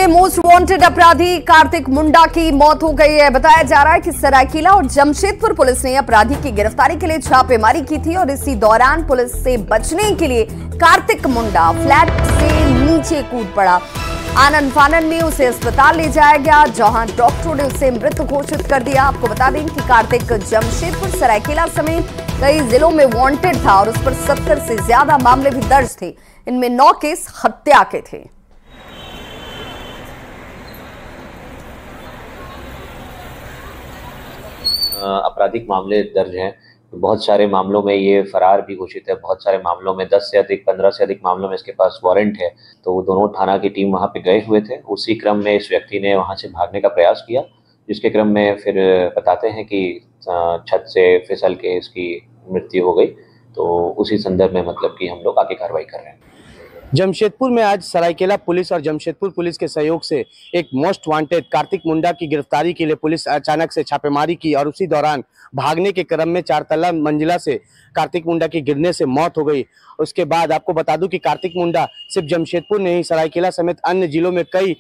के most wanted अपराधी कार्तिक मुंडा की मौत हो गई है। बताया जा रहा है कि सरायकेला और जमशेदपुर पुलिस ने अपराधी की गिरफ्तारी के लिए छापेमारी की थी और इसी दौरान पुलिस से बचने के लिए कार्तिक मुंडा फ्लैट से नीचे कूद पड़ा। आनन फानन में उसे अस्पताल ले जाया गया, जहां डॉक्टरों ने उसे मृत घोषित कर दिया। आपको बता दें कि कार्तिक जमशेदपुर, सरायकेला समेत कई जिलों में वांटेड था और उस पर 70 से ज्यादा मामले भी दर्ज थे। इनमें 9 केस हत्या के थे। आपराधिक मामले दर्ज हैं। बहुत सारे मामलों में ये फरार भी घोषित है, बहुत सारे मामलों में 10 से अधिक 15 से अधिक मामलों में इसके पास वारंट है। तो वो दोनों थाना की टीम वहाँ पे गए हुए थे। उसी क्रम में इस व्यक्ति ने वहाँ से भागने का प्रयास किया, जिसके क्रम में फिर बताते हैं कि छत से फिसल के इसकी मृत्यु हो गई। तो उसी संदर्भ में मतलब कि हम लोग आगे कार्रवाई कर रहे हैं। जमशेदपुर में आज सरायकेला पुलिस और जमशेदपुर पुलिस के सहयोग से एक मोस्ट वांटेड कार्तिक मुंडा की गिरफ्तारी के लिए पुलिस अचानक से छापेमारी की और उसी दौरान भागने के क्रम में 4 तल्ला मंजिला से कार्तिक मुंडा की गिरने से मौत हो गई। उसके बाद आपको बता दूं कि कार्तिक मुंडा सिर्फ जमशेदपुर नहीं, सरायकेला समेत अन्य जिलों में कई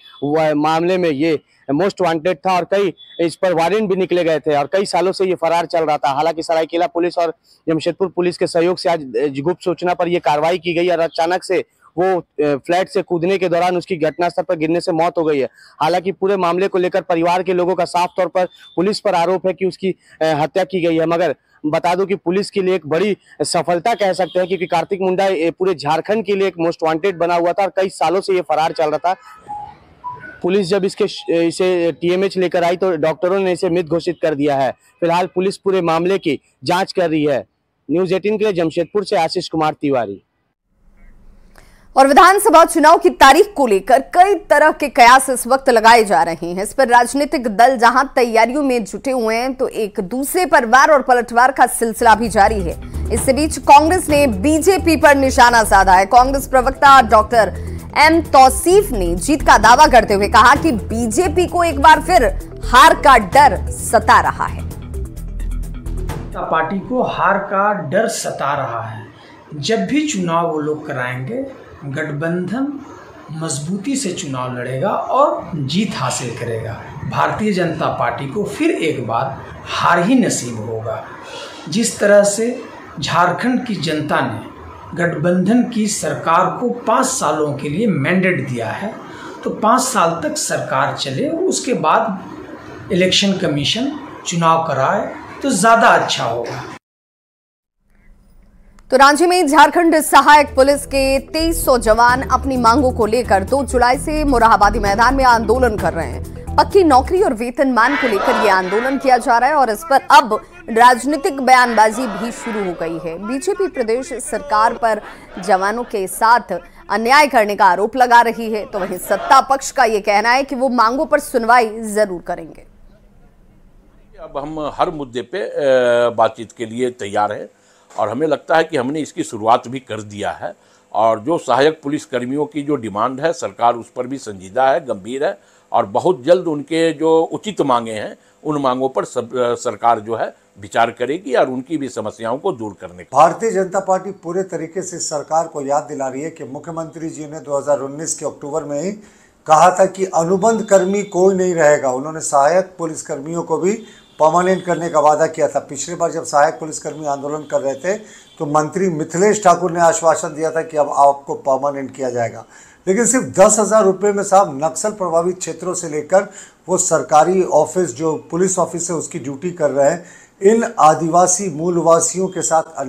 मामले में ये मोस्ट वांटेड था और कई इस पर वारंट भी निकले गए थे और कई सालों से ये फरार चल रहा था। हालांकि सरायकेला पुलिस और जमशेदपुर पुलिस के सहयोग से आज गुप्त सूचना पर यह कार्रवाई की गई और अचानक से वो फ्लैट से कूदने के दौरान उसकी घटनास्थल पर गिरने से मौत हो गई है। हालांकि पूरे मामले को लेकर परिवार के लोगों का साफ तौर पर पुलिस पर आरोप है कि उसकी हत्या की गई है। मगर बता दूं कि पुलिस के लिए एक बड़ी सफलता कह सकते हैं, क्योंकि कार्तिक मुंडा पूरे झारखंड के लिए एक मोस्ट वांटेड बना हुआ था और कई सालों से ये फरार चल रहा था। पुलिस जब इसे टीएमएच लेकर आई तो डॉक्टरों ने इसे मृत घोषित कर दिया है। फिलहाल पुलिस पूरे मामले की जांच कर रही है। न्यूज़ 18 के लिए जमशेदपुर से आशीष कुमार तिवारी। और विधानसभा चुनाव की तारीख को लेकर कई तरह के कयास इस वक्त लगाए जा रहे हैं। इस पर राजनीतिक दल जहां तैयारियों में जुटे हुए हैं, तो एक दूसरे पर वार और पलटवार का सिलसिला भी जारी है। इसी बीच कांग्रेस ने बीजेपी पर निशाना साधा है। कांग्रेस प्रवक्ता डॉक्टर एम तौसीफ ने जीत का दावा करते हुए कहा कि बीजेपी को एक बार फिर हार का डर सता रहा है। पार्टी को हार का डर सता रहा है। जब भी चुनाव वो लोग कराएंगे, गठबंधन मजबूती से चुनाव लड़ेगा और जीत हासिल करेगा। भारतीय जनता पार्टी को फिर एक बार हार ही नसीब होगा। जिस तरह से झारखंड की जनता ने गठबंधन की सरकार को 5 सालों के लिए मैंडेट दिया है, तो 5 साल तक सरकार चले और उसके बाद इलेक्शन कमीशन चुनाव कराए तो ज़्यादा अच्छा होगा। तो रांची में झारखंड सहायक पुलिस के 2300 जवान अपनी मांगों को लेकर 2 जुलाई से मोरहाबादी मैदान में आंदोलन कर रहे हैं। पक्की नौकरी और वेतनमान को लेकर यह आंदोलन किया जा रहा है और इस पर अब राजनीतिक बयानबाजी भी शुरू हो गई है। बीजेपी प्रदेश सरकार पर जवानों के साथ अन्याय करने का आरोप लगा रही है, तो वहीं सत्ता पक्ष का यह कहना है कि वो मांगों पर सुनवाई जरूर करेंगे। अब हम हर मुद्दे पे बातचीत के लिए तैयार हैं और हमें लगता है कि हमने इसकी शुरुआत भी कर दिया है। और जो सहायक पुलिस कर्मियों की जो डिमांड है, सरकार उस पर भी संजीदा है, गंभीर है और बहुत जल्द उनके जो उचित मांगे हैं उन मांगों पर सरकार जो है विचार करेगी और उनकी भी समस्याओं को दूर करने की। भारतीय जनता पार्टी पूरे तरीके से सरकार को याद दिला रही है कि मुख्यमंत्री जी ने 2019 के अक्टूबर में ही कहा था कि अनुबंध कर्मी कोई नहीं रहेगा। उन्होंने सहायक पुलिस कर्मियों को भी परमानेंट करने का वादा किया था। पिछली बार जब सहायक पुलिसकर्मी आंदोलन कर रहे थे तो मंत्री मिथिलेश ठाकुर ने आश्वासन दिया था कि अब आपको परमानेंट किया जाएगा, लेकिन सिर्फ 10,000 रुपये में साहब नक्सल प्रभावित क्षेत्रों से लेकर वो सरकारी ऑफिस जो पुलिस ऑफिस है उसकी ड्यूटी कर रहे हैं। इन आदिवासी मूलवासियों के साथ